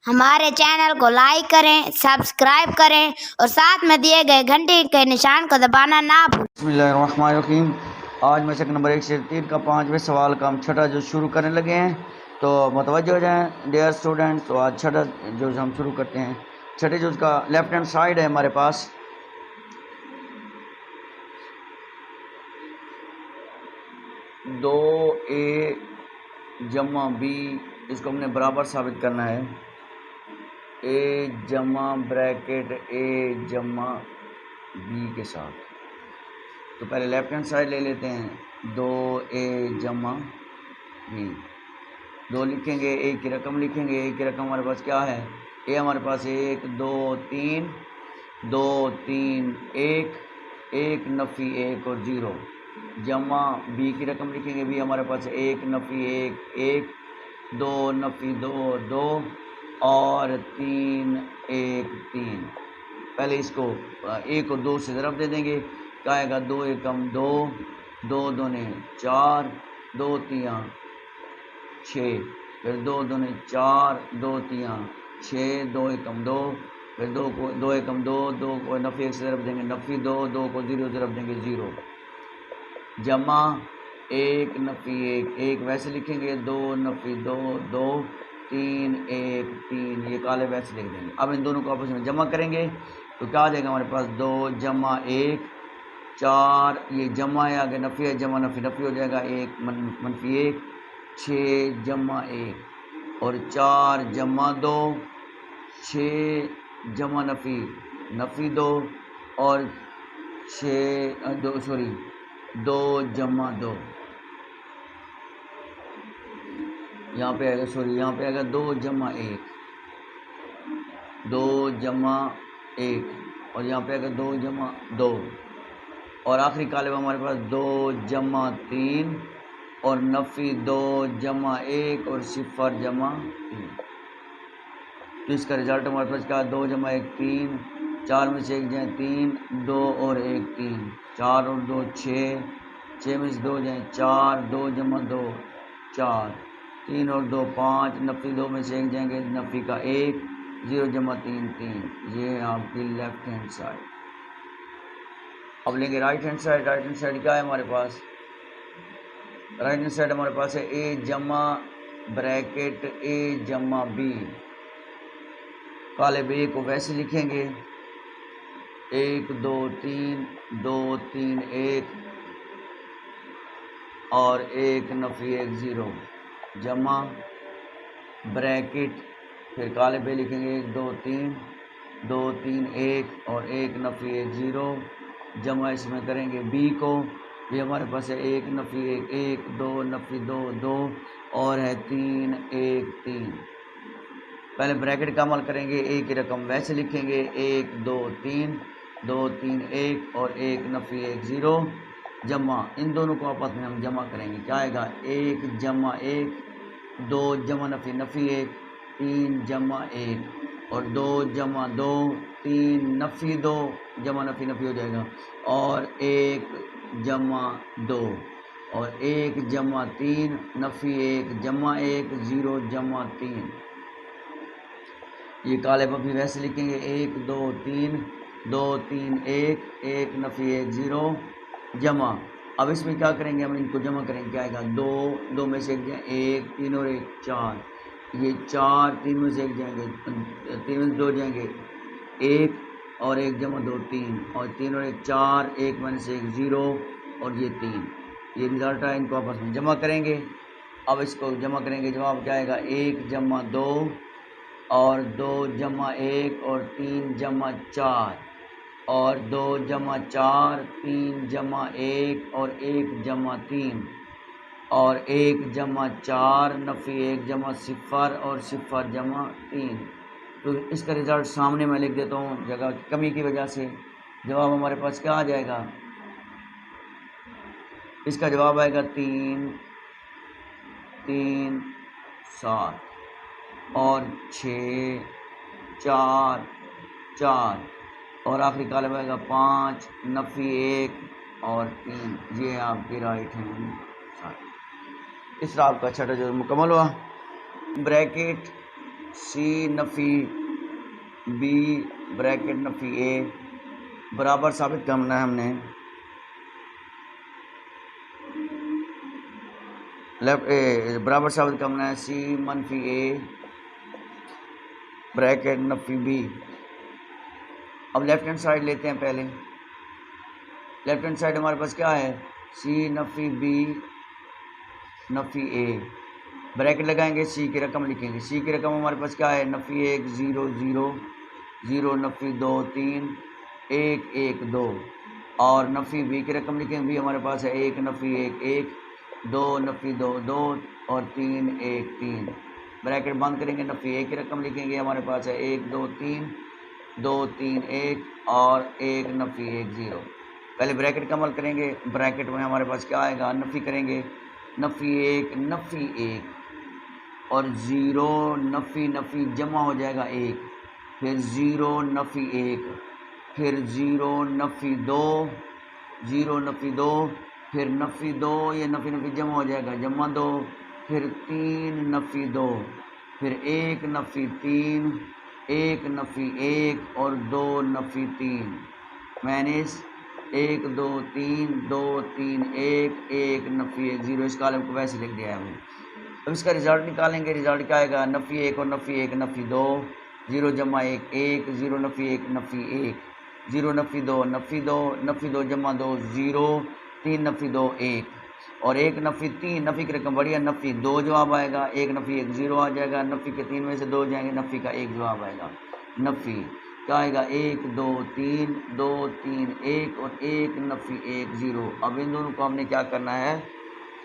हमारे चैनल को लाइक करें, सब्सक्राइब करें और साथ में दिए गए घंटी के निशान को दबाना ना भूलें। बिस्मिल्लाहिर्रहमानिर्रहीम। आज मैं सेकंड नंबर 1 से 3 का 5वें सवाल का हम छठा जो शुरू करने लगे हैं, तो मुतवज्जो हो जाएं डियर स्टूडेंट्स। तो आज छठा जो हम शुरू करते हैं, छठे जो उसका लेफ्ट हैंड साइड है हमारे पास 2a जमा b, इसको हमने बराबर साबित करना है। a जमा ब्रैकेट a जमा b के साथ। तो पहले लेफ्ट हैंड साइड ले लेते हैं, 2a जमा b। 2 लिखेंगे, ए की रकम लिखेंगे। ए की रकम हमारे पास क्या है? ए हमारे पास 1 2 3 2 3 1 1 नफ़ी 1 और 0 जमा बी की रकम लिखेंगे। बी हमारे पास 1 नफ़ी 1 1 2 नफ़ी 2 2 और 3 1 3। पहले इसको ए को 2 से ज़रब दे देंगे, क्या आएगा? 2 एकम 2 2 दूने 4 2 तियाँ 6, फिर 2 दूने 4 2 तियाँ 6 2 एकम 2, फिर 2 एकम 2 2 को नफ़ी 1 से ज़रब देंगे नफ़ी 2 2 को 0 ज़रब देंगे 0 जमा 1 नफ़ी 1 1 वैसे लिखेंगे, 2 नफ़ी 2 2 3 1 3, ये काले वैसे लिख देंगे। अब इन दोनों को आपस में जमा करेंगे तो क्या आ जाएगा हमारे पास? 2 जमा 1 4, ये जमा है, आगे नफ़ी है, जमा नफ़ी नफ़ी हो जाएगा 1 मनफी 1 6 जमा 1 और 4 जमा 2 6 जमा नफ़ी नफ़ी 2 और 2 जमा 2। यहाँ पे आएगा, यहाँ पे आएगा 2 जमा 1 2 जमा 1 और यहाँ पे आएगा 2 जमा 2 और आखिरी काले में हमारे पास 2 जमा 3 और नफ़ी 2 जमा 1 और 0 जमा 3। तो इसका रिजल्ट हमारे पास क्या? 2 जमा 1 3, 4 में से 1 जाए 3, 2 और 1 3, 4 और 2 6, 6 में से 2 जाए 4, 2 जमा 2 4, 3 और 2 5, नफ़ी 2 में से 1 जाएंगे नफ़ी का 1, 0 जमा 3 3। ये है आपकी लेफ्ट हैंड साइड। अब लेंगे right hand side. Right hand side क्या है हमारे पास? राइट हैंड साइड हमारे पास है ए जमा ब्रैकेट ए जमा बी। काले बे को वैसे लिखेंगे, 1 2 3 2 3 1 और 1 नफ़ी 1 0 जमा ब्रैकेट, फिर काले पे लिखेंगे 1 2 3 2 3 1 और 1 नफ़ी 1 0 जमा इसमें करेंगे बी को। ये हमारे पास है 1 नफ़ी 1 1 2 नफ़ी 2 2 और है 3 1 3। पहले ब्रैकेट का अमल करेंगे, ए की रकम वैसे लिखेंगे, 1 2 3 2 3 1 और 1 नफ़ी 1 0 जमा, इन दोनों को आपस में हम जमा करेंगे, क्या आएगा? 1 जमा 1 2 जमा नफ़ी नफ़ी 1 3 जमा 1 और 2 जमा 2 3 नफ़ी 2 जमा नफ़ी नफ़ी हो जाएगा और 1 जमा 2 और 1 जमा 3 नफ़ी 1 जमा 1 0 जमा 3। ये काले पर भी वैसे लिखेंगे, 1 2 3 2 3 1 1 नफ़ी 1 0 जमा। अब इसमें क्या करेंगे? हम इनको जमा करेंगे, क्या आएगा? 2 2 में से 1 जाए 1 3 और 1 4, ये 4 3 में से 1 जाएंगे 3 में से 2 जाएंगे 1 और 1 जमा 2 3 और 3 और 1 4, 1 में से 1 0 और ये 3। ये रिजल्ट है, इनको आपस में जमा करेंगे। अब इसको जमा करेंगे, जवाब क्या आएगा? 1 जमा 2 और 2 जमा 1 और 3 जमा 4 और 2 जमा 4 3 जमा 1 और 1 जमा 3 और 1 जमा 4 नफ़ी 1 जमा 0 और 0 जमा 3। तो इसका रिज़ल्ट सामने मैं लिख देता हूँ जगह की कमी की वजह से। जवाब हमारे पास क्या आ जाएगा? इसका जवाब आएगा 3 3 7 और 6 4 4 और आखिरी कॉलम आएगा 5 नफ़ी 1 और 3। ये आपकी राइट हैंड साइड। इस तरह आपका छठा जो मुकम्मल हुआ। ब्रैकेट सी नफ़ी बी ब्रैकेट नफ़ी ए बराबर साबित करना है हमने बराबर साबित करना है सी मनफी ए ब्रैकेट नफ़ी बी। अब लेफ्ट हैंड साइड लेते हैं पहले। लेफ्ट हैंड साइड हमारे पास क्या है, सी नफ़ी बी नफ़ी ए, ब्रैकेट लगाएंगे, सी की रकम लिखेंगे। सी की रकम हमारे पास क्या है, नफ़ी 1 0 0 0 नफ़ी 2 3 1 1 2 और नफ़ी बी की रकम लिखेंगे। बी हमारे पास है 1 नफ़ी 1 1 2 नफ़ी 2 2 और 3 1 3। ब्रैकेट बंद करेंगे, नफ़ी ए की रकम लिखेंगे, हमारे पास है 1 2 3 2 3 1 और 1 नफ़ी 1 0। पहले ब्रैकेट का अमल करेंगे। ब्रैकेट में हमारे पास क्या आएगा, नफ़ी करेंगे, नफ़ी 1 नफ़ी 1 और 0 नफ़ी नफ़ी जमा हो जाएगा 1, फिर 0 नफ़ी 1, फिर 0 नफ़ी 2 0 नफ़ी 2, फिर नफ़ी 2, ये नफ़ी नफ़ी जमा हो जाएगा जमा 2, फिर 3 नफ़ी 2, फिर 1 नफ़ी 3 1 नफ़ी 1 और 2 नफ़ी 3 माइनस 1 2 3 2 3 1 1 नफ़ी 1 0। इस कॉलम को वैसे लिख दिया है हमने। अब इसका रिजल्ट निकालेंगे। रिजल्ट क्या आएगा, नफ़ी 1 और नफ़ी 1 नफ़ी 2 0 जमा 1 1 0 नफ़ी 1 नफ़ी 1 0 नफ़ी 2 नफ़ी 2 नफ़ी 2 जमा 2 0 3 नफ़ी 2 1 और 1 नफ़ी 3। नफ़ी की रकम बढ़िया, नफ़ी 2 जवाब आएगा, 1 नफ़ी 1 0 आ जाएगा, नफ़ी के 3 में से 2 जाएंगे, नफ़ी का 1 जवाब आएगा। नफ़ी क्या आएगा, 1 2 3 2 3 1 और 1 नफ़ी 1 0। अब इन दोनों को हमने क्या करना है,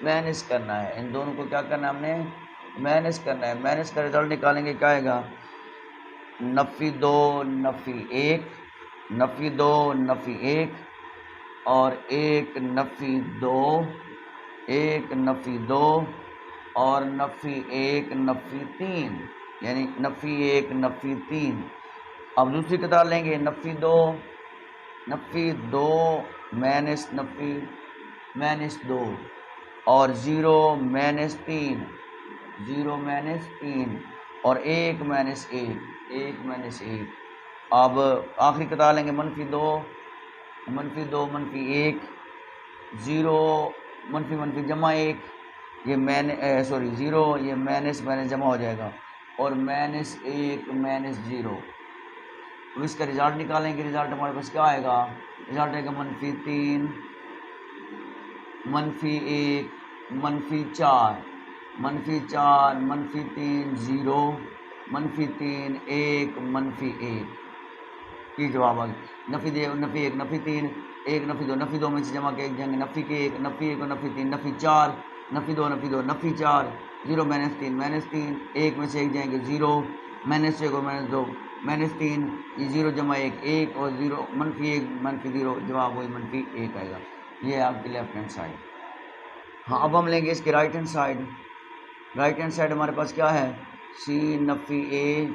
माइनस करना है। इन दोनों को क्या करना है, हमने माइनस करना है। माइनस का रिजल्ट निकालेंगे, क्या आएगा, नफ़ी 2 नफ़ी 1 नफ़ी 2 नफ़ी 1 और 1 नफ़ी 2 1 नफ़ी 2 और नफ़ी 1 नफ़ी 3 यानी नफ़ी 1 नफ़ी 3। अब दूसरी कतार लेंगे, नफ़ी 2 माइनस नफ़ी माइनस 2 और 0 माइनस 3 0 माइनस 3 और 1 माइनस 1 1 माइनस 1। अब आखिरी कतार लेंगे, मनफी 2 मनफी 1 0 मनफी मनफी जमा 1, ये सॉरी 0 ये माइनस माइनस जमा हो जाएगा और माइनस 1 माइनस 0। तो इसका रिजल्ट निकालेंगे। रिजल्ट हमारे पास क्या आएगा, रिजल्ट आएगा मनफी 3 मनफी 1 मनफी 4 मनफी 4 मनफी 3 0 मनफी 3 1 मनफी 1। ये जवाब आ गया। नफ़ी 1 नफ़ी 3 1 नफ़ी 2 नफ़ी 2 में से जमा के 1 जाएंगे, नफ़ी के 1 नफ़ी 1 और नफ़ी 3 नफ़ी 4 नफ़ी 2 नफ़ी 4 0 माइनस 3 1 में से 1 जाएंगे 0 माइनस 1 और माइनस 2 माइनस 3 ये 0 जमा 1 1 और 0 मनफी 1 मनफी 0 जवाब वही मनफी 1 आएगा। ये है आपकी लेफ्ट हैंड साइड। हाँ, अब हम लेंगे इसकी right hand side. Right hand side हमारे पास क्या है, सी नफ़ी ए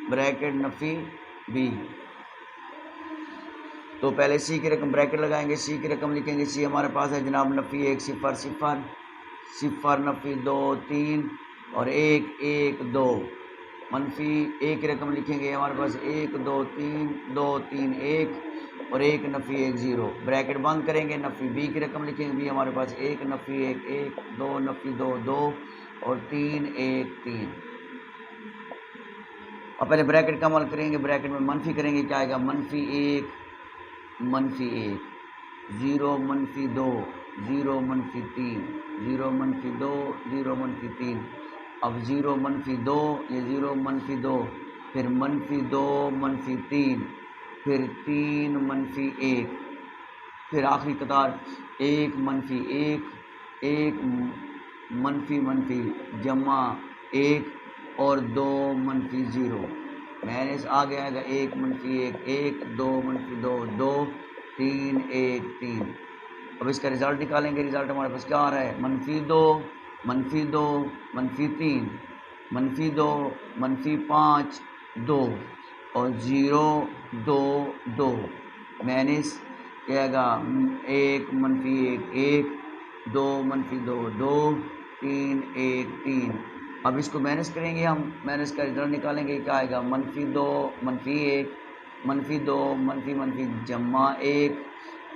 ब्रैकेट नफ़ी बी। तो पहले सी की रकम ब्रैकेट लगाएंगे, सी की रकम लिखेंगे। सी हमारे पास है जनाब नफ़ी 1 0 0 0 नफ़ी 2 3 और 1 1 2। मनफी ए की रकम लिखेंगे, हमारे पास 1 2 3 2 3 1 और 1 नफ़ी 1 0। ब्रैकेट बंद करेंगे, नफ़ी बी की रकम लिखेंगे। बी हमारे पास 1 नफ़ी 1 1 2 नफ़ी 2 2 और 3 1 3। अब पहले ब्रैकेट का अमल करेंगे। ब्रैकेट में मनफी करेंगे, क्या आएगा, मनफी 1 मनफी 1 0 मनफी 2 0 मनफी 3 0 मनफी 2 0 मनफी 3। अब 0 मनफी 2 ये 0 मनफी 2 फिर मनफी 2 मनफी 3 फिर 3 मनफी 1 फिर आखिरी कतार 1 मनफी 1 1 मनफी मनफी जमा 1 और 2 मनफी 0 माइनस आ गया आएगा 1 मनफी 1 1 2 मनफी 2 2 3 1 3। अब इसका रिजल्ट निकालेंगे। रिजल्ट हमारे पास क्या आ रहा है, मनफी 2 मनफी 2 मनफी 3 मनफी 2 मनफी 5 2 और 0 2 2 माइनस क्या आएगा 1 मनफी 1 1 2 मनफी 2 2 3 1 3 अब इसको माइनस करेंगे हम, माइनस का रिजल्ट निकालेंगे, क्या आएगा, -2 -1 -2 मनफी जमा 1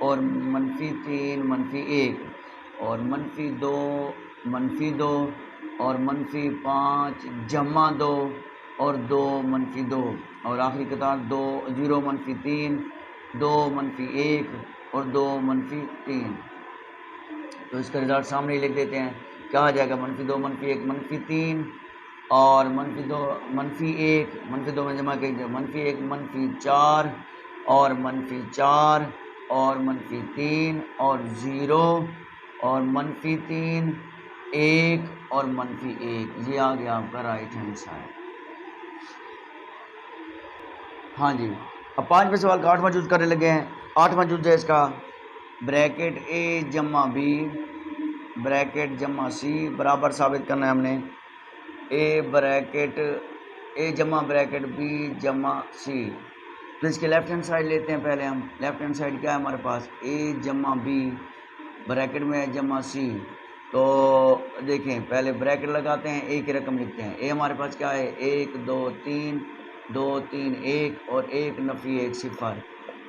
और -3 -1 और -2 -2 और -5 जमा 2 और 2 -2 और आखिरी कतार 2 0 -3 2 -1 और 2 -3। तो इसका रिजल्ट सामने ही लिख देते हैं, क्या आ जाएगा, -2 -1 -3 और -2 -1 -2 में जमा करेंगे -1 -4 और -4 और -3 और 0 और -3 1 और -1। ये आ गया आपका राइट हैंड साइड। हाँ जी, अब 5वें सवाल का 8वां जूज करने लगे हैं। 8वां जूज है इसका, ब्रैकेट ए जमा बी ब्रैकेट जमा सी बराबर साबित करना है हमने। ए जमा ब्रैकेट बी जमा सी। तो इसके लेफ्ट हैंड साइड लेते हैं पहले हम। लेफ्ट हैंड साइड क्या है हमारे पास, ए जमा बी ब्रैकेट में है जमा सी। तो देखें, पहले ब्रैकेट लगाते हैं, ए की रकम लिखते हैं। ए हमारे पास क्या है, 1 2 3 2 3 1 और 1 नफी 1 0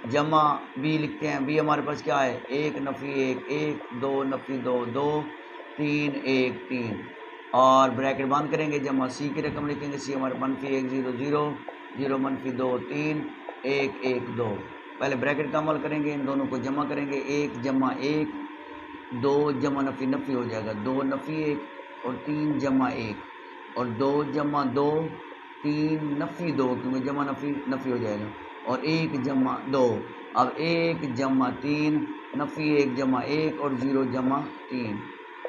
जमा बी लिखते हैं। बी हमारे पास क्या है, 1 नफी 1 1 2 नफी 2 2 3 1 3 और ब्रैकेट बंद करेंगे, जमा सी की रकम लिखेंगे। सी हमारे -1 0 0 0 -2 3 1 1 2। पहले ब्रैकेट का अमल करेंगे, इन दोनों को जमा करेंगे, 1 जमा 1 2 जमा नफी नफी हो जाएगा, 2 नफी 1 और 3 जमा 1 और 2 जमा 2 3 नफी 2 क्योंकि जमा नफी नफी हो जाएगा और 1 जमा 2। अब 1 जमा 3 नफी 1 जमा 1 और 0 जमा 3।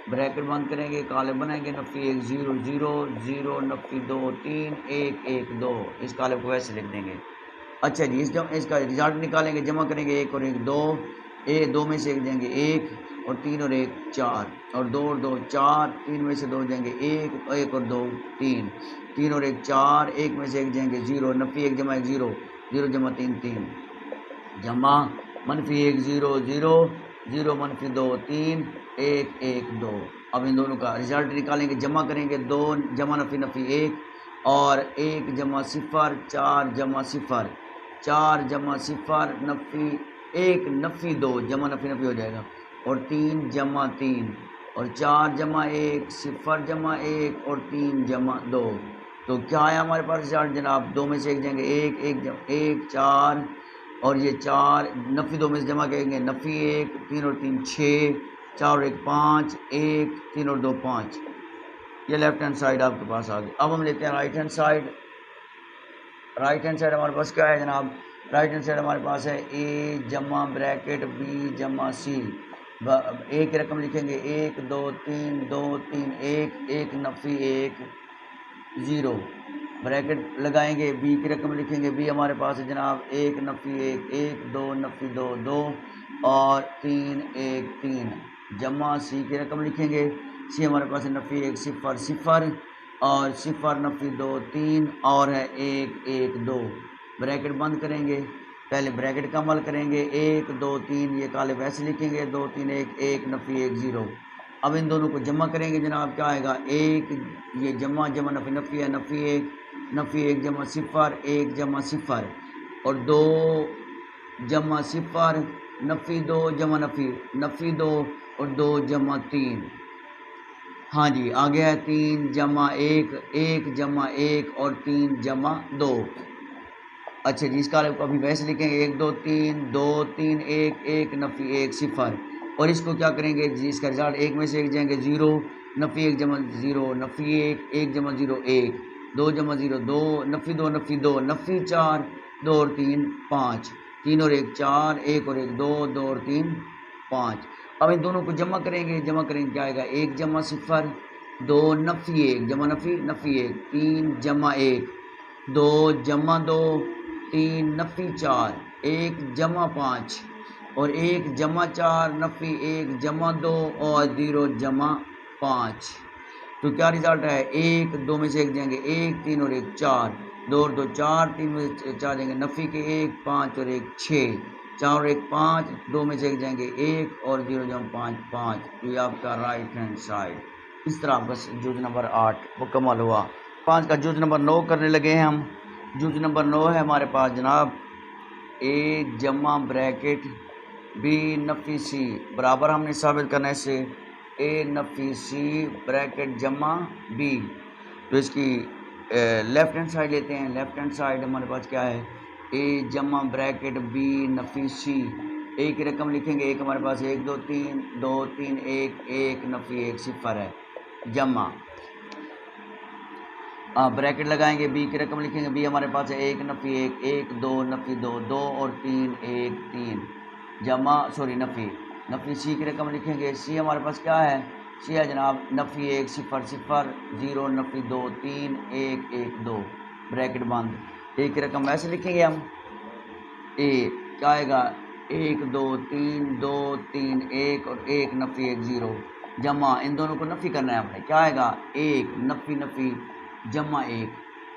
ब्रैकेट बंद करेंगे, काले बनाएंगे, नफी 1 0 0 0 नफी 2 3 1 1 2। इस काले को वैसे लिख देंगे। अच्छा जी, इसका रिजल्ट निकालेंगे, जमा करेंगे, 1 और 1 2, 2 में से 1 देंगे 1 और 3 और 1 4 और 2 और 2 4, 3 में से 2 देंगे 1 1 और 2 3 3 और 1 4, 1 में से 1 देंगे 0 नफी 1 जमा 1 0 0 जमा 3 3 जमा -1 0 0 0 -2 3 1 1 2। अब इन दोनों का रिजल्ट निकालेंगे, जमा करेंगे, 2 जमा नफी नफी 1 और 1 जमा 0 4 जमा 0 4 जमा 0 नफी 1 नफी 2 जमा नफी नफी हो जाएगा और 3 जमा 3 और 4 जमा 1 0 जमा 1 और 3 जमा 2। तो क्या है हमारे पास रिजल्ट जनाब, 2 में से 1 देंगे 1 1 4 और ये 4 नफी 2 में से जमा करेंगे, नफी 1 3 और 3 6 4 और 1 5 1 3 और 2 5। ये लेफ्ट हैंड साइड आपके पास आ गई। अब हम लेते हैं right hand side. Right hand side हमारे पास क्या है जनाब, राइट हैंड साइड हमारे पास है ए जमा ब्रैकेट बी जमा सी। ए की रकम लिखेंगे, 1 2 3 2 3 1 1 नफी 1 0 ब्रैकेट लगाएंगे, बी की रकम लिखेंगे। बी हमारे पास है जनाब 1 नफी 1 1 2 नफी 2 2 और 3 1 3 जमा सी की रकम लिखेंगे। सी हमारे पास है नफी 1 0 0 और 0 नफी 2 3 और है 1 1 2। ब्रैकेट बंद करेंगे, पहले ब्रैकेट का अमल करेंगे, 1 2 3 ये काले वैसे लिखेंगे, 2 3 1 1 नफी 1 0। अब इन दोनों को जमा करेंगे जनाब, क्या आएगा, 1 ये जमा जमा नफी नफी है, नफी 1 जमा 0 1 जमा 0 और 2 जमा 0 नफी 2 जमा नफी 2 और 2 जमा 3। हाँ जी, आ गया है 3 जमा 1 1 जमा 1 और 3 जमा 2। अच्छा जी, इस काले को अभी वैसे लिखेंगे, 1 2 3 2 3 1 1 नफी 1 0 और इसको क्या करेंगे जी, इसका रिजल्ट 1 में से 1 जाएंगे 0 नफी 1 जमा 0 नफी 1 1 जमा 0 1 2 जमा 0 2 नफी 2 नफी 4 2 और 3 5 3 और 1 4 1 और 1 2 2 और 3 5। अब इन दोनों को जमा करेंगे, क्या आएगा, 1 जमा 0 2 नफी 1 जमा नफी 1 3 जमा 1 2 जमा 2 3 नफी 4 1 जमा 5 और 1 जमा 4 नफी 1 जमा 2 और 0 जमा 5। तो क्या रिजल्ट है, 1 2 में से 1 जाएंगे 1 3 और 1 4 2 और 2 4 3 में से 4 जाएंगे नफी के 1 5 और 1 6 4 और 1 5 2 में से 1 जाएंगे 1 और 0 जमा 5 5। तो ये आपका राइट हैंड साइड। इस तरह आपका जूज नंबर 8 मुकम्मल हुआ। 5 का जूज नंबर 9 करने लगे हैं हम। जूज नंबर 9 है हमारे पास जनाब ए जमा ब्रैकेट बी नफ़ी सी बराबर हमने साबित करना है इससे ए नफ़ी सी ब्रैकेट जमा बी। तो इसकी लेफ़्ट हैंड साइड लेते हैं। लेफ़्ट हैंड साइड हमारे पास क्या है ए जमा ब्रैकेट बी नफ़ी सी। ए की रकम लिखेंगे एक हमारे पास 1 2 3 2 3 1 1 नफ़ी 1 सिफर है जमा ब्रैकेट लगाएंगे। बी की रकम लिखेंगे बी हमारे पास है 1 नफ़ी 1 1 2 नफ़ी 2 2 और 3 1 3 जमा नफ़ी सी की रकम लिखेंगे। सी हमारे पास क्या है सी है जनाब नफ़ी 1 सिफर सिफर 0 नफ़ी 2 3 1 1 2 ब्रैकेट बंद। ए की रकम वैसे लिखेंगे हम ए क्या आएगा 1 2 3 2 3 1 और 1 नफ़ी 1 0 जमा इन दोनों को नफ़ी करना है हमने। क्या आएगा 1 नफ़ी नफ़ी जमा 1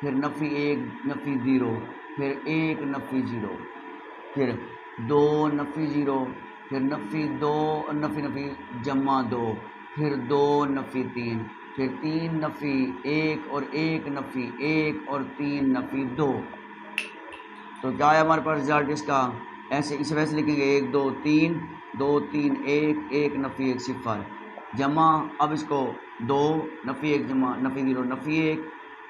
फिर नफ़ी 1 नफ़ी 0 फिर 1 नफ़ी 0 फिर 2 नफ़ी 0 फिर नफ़ी 2 नफ़ी नफ़ी जमा 2 फिर 2 नफ़ी 3 फिर 3 नफ़ी 1 और 1 नफ़ी 1 और 3 नफ़ी 2। तो क्या है हमारे पास रिजल्ट इसका ऐसे इस वैसे लिखेंगे 1 2 3 2 3 1 1 नफ़ी 1 सिफर जमा अब इसको 2 नफ़ी 1 जमा नफ़ी 0 नफ़ी 1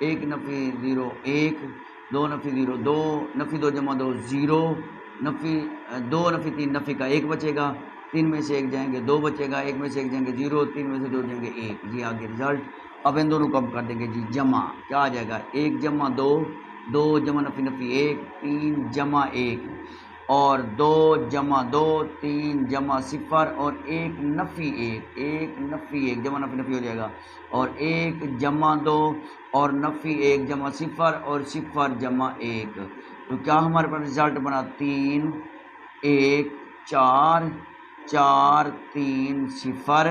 1 नफ़ी 0 1 2 नफ़ी 0 2 नफ़ी 2 जमा 2 0 नफ़ी 2 नफ़ी 3 नफ़ी का 1 बचेगा 3 में से 1 जाएंगे 2 बचेगा 1 में से 1 जाएंगे 0 3 में से 2 जाएंगे 1 जी आगे रिजल्ट। अब इन दोनों को हम कर देंगे जी जमा क्या आ जाएगा 1 जमा 2 2 जमा नफ़ी नफ़ी 1 3 जमा 1 और 2 जमा 2 3 जमा सिफर और 1 नफ़ी 1 1 नफ़ी 1 जमा नफ़ी नफ़ी हो जाएगा और 1 जमा 2 और नफ़ी 1 जमा सिफर और सिफर जमा 1। तो क्या हमारे पास रिजल्ट बना 3 1 4 4 3 सिफर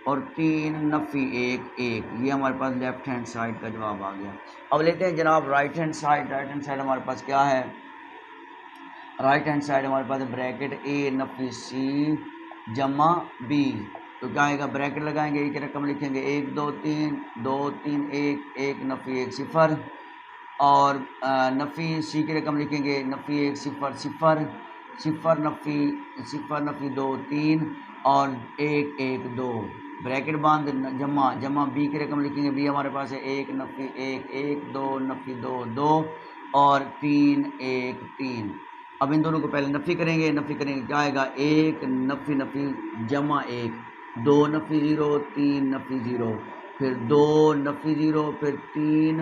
और 3 नफ़ी 1 1 ये हमारे पास लेफ्ट हैंड साइड का जवाब आ गया। अब लेते हैं जनाब right hand side. Right hand side हमारे पास क्या है राइट हैंड साइड हमारे पास ब्रैकेट ए नफ़ी सी जमा बी। तो क्या आएगा ब्रैकेट लगाएंगे ए की रकम लिखेंगे 1 2 3 2 3 1 1 नफ़ी 1 सिफर और नफ़ी सी की रकम लिखेंगे नफ़ी 1 सिफर सिफर सिफर नफ़ी 2 3 और 1 1 2 ब्रैकेट बांध जमा बी की रकम लिखेंगे बी हमारे पास है 1 नफ़ी 1 1 2 नफ़ी 2 2 और 3 1 3। अब इन दोनों को पहले नफ़ी करेंगे क्या आएगा 1 नफ़ी नफ़ी जमा 1 2 नफ़ी 0 3 नफ़ी 0 फिर 2 नफ़ी 0 फिर 3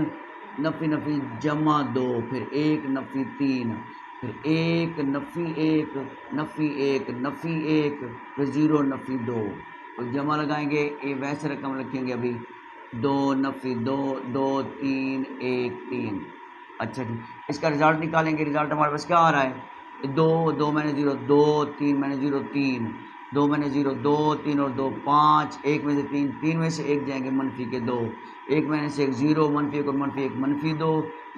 नफ़ी नफ़ी जमा 2 फिर 1 नफ़ी 3 फिर 1 नफ़ी 1 नफ़ी 1 नफ़ी 1 फिर 0 नफ़ी 2। तो जमा लगाएंगे ये वैसे रकम रखेंगे अभी 2 नफ़ी 2 2 3 1 3। अच्छा जी इसका रिजल्ट निकालेंगे। रिजल्ट हमारे पास क्या आ रहा है 2 2 मैंने 0 2 3 मैंने 0 3 2 मैंने 0 2 3 और 2 5 1 में से 3 3 में से 1 जाएंगे मनफी के 2 1 में से 1 0 मनफी 1 और मनफी 1 मनफी 2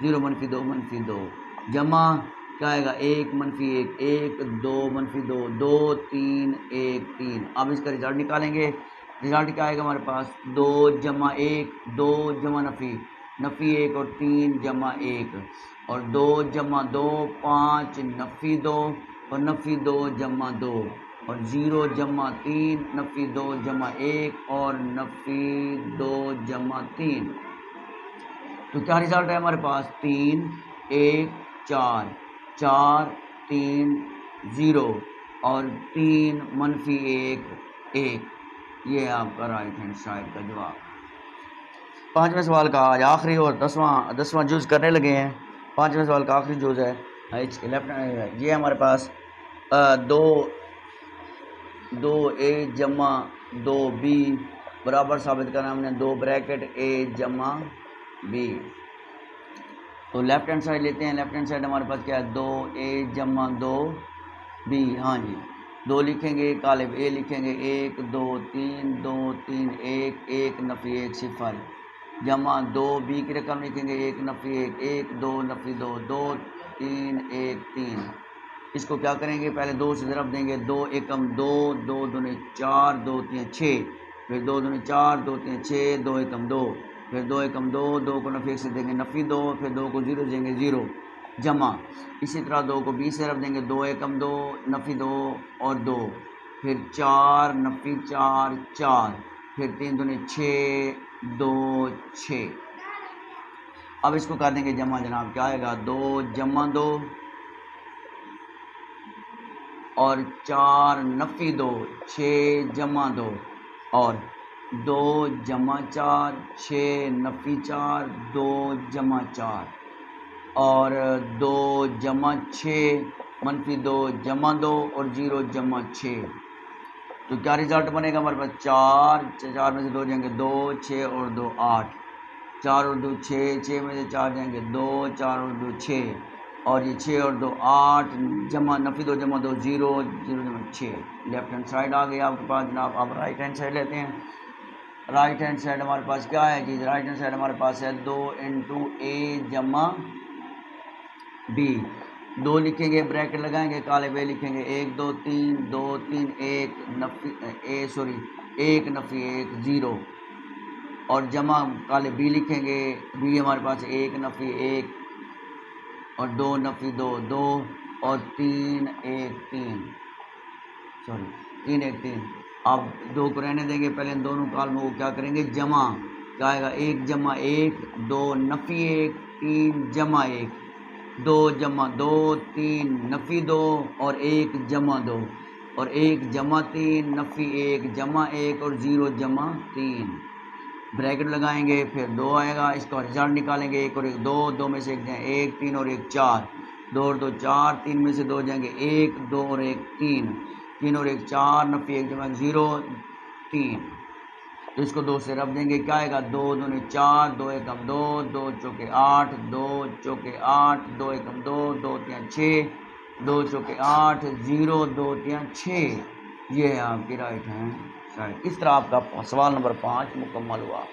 0 मनफी 2 मनफी 2 जमा क्या आएगा 1 मनफी 1 1 2 मनफी 2 2 3 1 3। अब इसका रिजल्ट निकालेंगे। रिजल्ट क्या आएगा हमारे पास 2 जमा 1 2 जमा नफ़ी 1 और 3 जमा 1 और 2 जमा 2 5 नफ़ी 2 और नफ़ी 2 जमा 2 और 0 जमा 3 नफ़ी 2 जमा 1 और नफ़ी 2 जमा 3। तो क्या रिजल्ट है हमारे पास 3 1 4 4 3 0 और 3 मनफी 1 1। ये आपका राइट हैंड साइड का जवाब। 5वें सवाल का आज आखिरी और 10वां जूज करने लगे हैं। 5वें सवाल का आखिरी जूज है लेफ्ट ये हमारे पास 2 ए जमा 2 बी बराबर साबित करना हमने 2 ब्रैकेट ए जमा बी। तो लेफ्ट हैंड साइड लेते हैं। लेफ्ट हैंड साइड हमारे पास क्या है 2 ए जमा 2 बी। हाँ जी 2 लिखेंगे कालिब ए लिखेंगे 1 2 3 2 3 1 1 नफ़ी 1 सिफर जमा 2 बी की रकम लिखेंगे 1 नफ़ी 1 1 2 नफ़ी 2 2 3 1 3। इसको क्या करेंगे पहले 2 से ज़रब देंगे 2 एकम 2 2 दूनी 4 2 3 6 फिर 2 दूनी 4, 2 3 6, 2 एकम 2, फिर 2 एकम 2, 2 को नफी से देंगे नफी 2, फिर 2 को 0 देंगे 0, जमा। इसी तरह 2 को 20 से रख देंगे 2 एकम 2, नफी 2 और 2, फिर 4 नफी 4 4, फिर 3 दूनी 6, 2 6। अब इसको कर देंगे जमा जनाब, क्या आएगा 2 जमा 2 और 4 नफी 2, 6 जमा 2 और 2 जमा 4, 6 नफी 4, 2 जमा 4 और 2 जमा 6 मनफी 2 जमा 2 और 0 जमा 6। तो क्या रिजल्ट बनेगा हमारे पास 4 में से 2 जाएंगे 2, 6 और 2 8, 4 और 2 6, 6 में से 4 जाएंगे 2, 4 और 2 6 और ये 6 और 2 8, जमा नफी 2 जमा 2 0, 0 जमा 6। लेफ्ट हैंड साइड आ गई आपके पास जनाब। आप राइट हैंड साइड लेते हैं। राइट हैंड साइड हमारे पास क्या है जी, राइट हैंड साइड हमारे पास है 2 इंटू ए जमा बी। 2 लिखेंगे, ब्रैकेट लगाएंगे, काले बे लिखेंगे 1 2 3, 2 3 1 नफी 1 नफी 1 0 और जमा काले बी लिखेंगे, बी हमारे पास 1 नफी 1 और 2 नफी 2 2 और 3 1 3। अब 2 को रहने देंगे, पहले इन दोनों कॉलमों को क्या करेंगे जमा। क्या आएगा 1 जमा 1, 2 नफी 1 3 जमा 1, 2 जमा 2 3 नफी 2 और 1 जमा 2 और 1 जमा 3 नफी 1 जमा 1 और 0 जमा 3। ब्रैकेट लगाएंगे, फिर 2 आएगा, इसका रिजल्ट निकालेंगे 1 और 1 2, 2 में से 1 जाए 1 3 और 1 4, 2 और 2 4, 3 में से 2 जाएंगे 1 2 और 1 3, 3 और 1 4 नफी 1 जमा 0 3। तो इसको 2 से रख देंगे, क्या आएगा 2 दूनी 4, 2 एकम 2, 2 चौके 8, 2 चौके 8, 2 एकम 2, 2 3 6, 2 चौके 8 0, 2 3 6। ये है आपकी राइट हैंड साइड। इस तरह आपका सवाल नंबर 5 मुकम्मल हुआ।